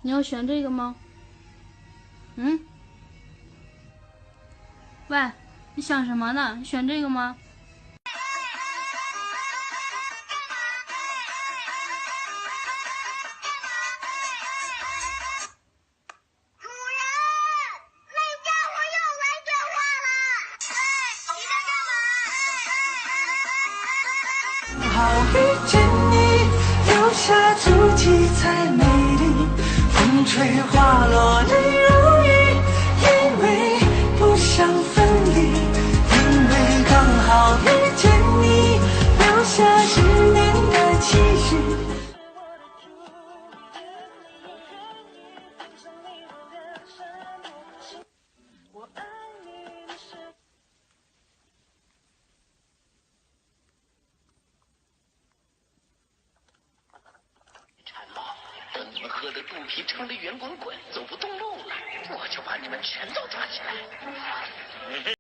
你要选这个吗？嗯？喂，你想什么呢？你选这个吗？主人，那家伙又来电话了。你在干嘛？好遇见你，留下足迹才美丽。风吹花落泪如雨，因为不想分离，因为刚好遇见你，留下10年的期许。等你们喝得肚皮撑得圆滚滚，走不动路了，我就把你们全都抓起来。